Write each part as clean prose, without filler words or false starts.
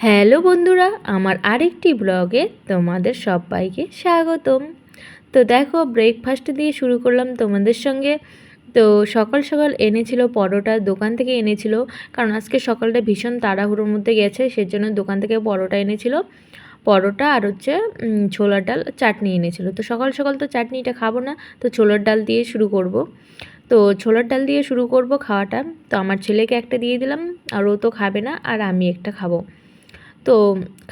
Hello বন্ধুরা, আমার আরেকটি ব্লগে তোমাদের সবাইকে স্বাগতম। তো দেখো, ব্রেকফাস্ট দিয়ে শুরু করলাম তোমাদের সঙ্গে। তো সকাল সকাল এনেছিল পরোটা, দোকান থেকে এনেছিল, কারণ আজকে সকালটা ভীষণ তাড়াহুড়োর মধ্যে গেছে, সেজন্য দোকান থেকে পরোটা এনেছিল। পরোটা আর হচ্ছে ছোলার ডাল চাটনি এনেছিল। তো সকাল সকাল তো চাটনিটা খাবো না, তো ছোলার ডাল দিয়ে শুরু করব। তো ছোলার ডাল দিয়ে শুরু করব খাওয়াটা। তো আমার ছেলেকে একটা দিয়ে দিলাম, আর ও তো খাবে না, আর আমি একটা খাবো। তো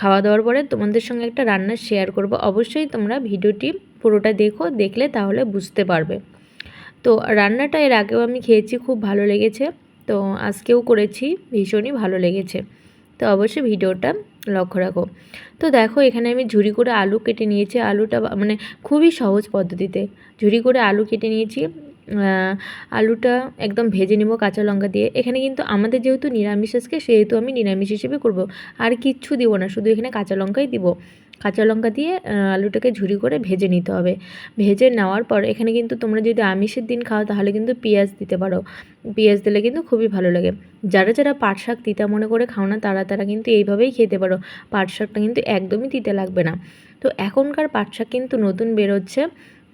খাওয়া দাওয়ার পরে তোমাদের সঙ্গে একটা রান্না শেয়ার করব। অবশ্যই তোমরা ভিডিওটি পুরোটা দেখো, দেখলে তাহলে বুঝতে পারবে। তো রান্নাটা এর আগেও আমি খেয়েছি, খুব ভালো লেগেছে। তো আজকেও করেছি, ভীষণই ভালো লেগেছে। তো অবশ্যই ভিডিওটা লক্ষ্য রাখো। তো দেখো, এখানে আমি ঝুরি করে আলু কেটে নিয়েছি। আলুটা মানে খুবই সহজ পদ্ধতিতে ঝুরি করে আলু কেটে নিয়েছি। আলুটা একদম ভেজে নেব কাঁচা লঙ্কা দিয়ে। এখানে কিন্তু আমাদের যেহেতু নিরামিষ আজকে, সেহেতু আমি নিরামিষ হিসেবে করব। আর কিচ্ছু দিব না, শুধু এখানে কাঁচা লঙ্কাই দিব। কাঁচা লঙ্কা দিয়ে আলুটাকে ঝুরি করে ভেজে নিতে হবে। ভেজে নেওয়ার পর এখানে কিন্তু তোমরা যদি আমিষের দিন খাও তাহলে কিন্তু পেঁয়াজ দিতে পারো। পেঁয়াজ দিলে কিন্তু খুবই ভালো লাগে। যারা যারা পাট শাক তিতা মনে করে খাও না, তারা কিন্তু এইভাবেই খেতে পারো। পাট শাকটা কিন্তু একদমই তিতে লাগবে না। তো এখনকার পাট শাক কিন্তু নতুন বেরোচ্ছে,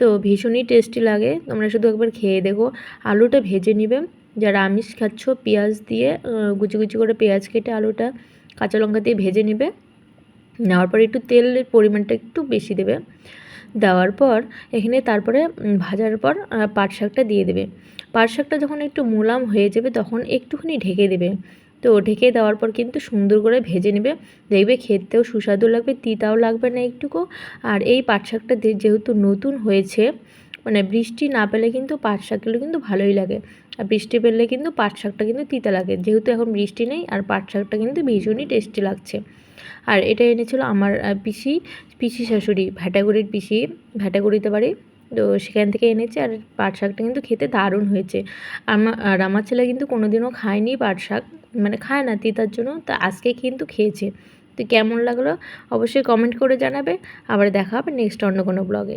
তো ভীষণই টেস্টি লাগে। তোমরা শুধু একবার খেয়ে দেখো। আলুটা ভেজে নিবে, যারা আমিষ খাচ্ছ পেঁয়াজ দিয়ে কুচি কুচি করে পেঁয়াজ কেটে আলুটা কাঁচা লঙ্কা দিয়ে ভেজে নেবে। নেওয়ার পর একটু তেলের পরিমাণটা একটু বেশি দেবে। দেওয়ার পর এখানে তারপরে ভাজার পর পাট শাকটা দিয়ে দেবে। পাট শাকটা যখন একটু মোলাম হয়ে যাবে তখন একটুখানি ঢেকে দেবে। তো ঢেকে দেওয়ার পর কিন্তু সুন্দর করে ভেজে নেবে। দেখবে খেতেও সুস্বাদু লাগবে, তিতাও লাগবে না একটুকু। আর এই পাট শাকটা যেহেতু নতুন হয়েছে, মানে বৃষ্টি না পেলে কিন্তু পাট শাকগুলো কিন্তু ভালোই লাগে, আর বৃষ্টি পেলে কিন্তু পাট শাকটা কিন্তু তিতা লাগে। যেহেতু এখন বৃষ্টি নেই, আর পাট শাকটা কিন্তু ভীষণই টেস্টি লাগছে। আর এটা এনেছিল আমার পিসি শাশুড়ি, ভ্যাটাগুড়ির পিসি, ভ্যাটাগুড়িতে বাড়ি। তো সেখান থেকে এনেছে। আর পাট শাকটা কিন্তু খেতে দারুণ হয়েছে। আমার ছেলে কিন্তু কোনোদিনও খায়নি পাট শাক, মানে খায় না তিতার জন্য, তা আজকে কিন্তু খেয়েছে। তো কেমন লাগলো অবশ্যই কমেন্ট করে জানাবে। আবার দেখা হবে নেক্সট অন্য কোনো ব্লগে।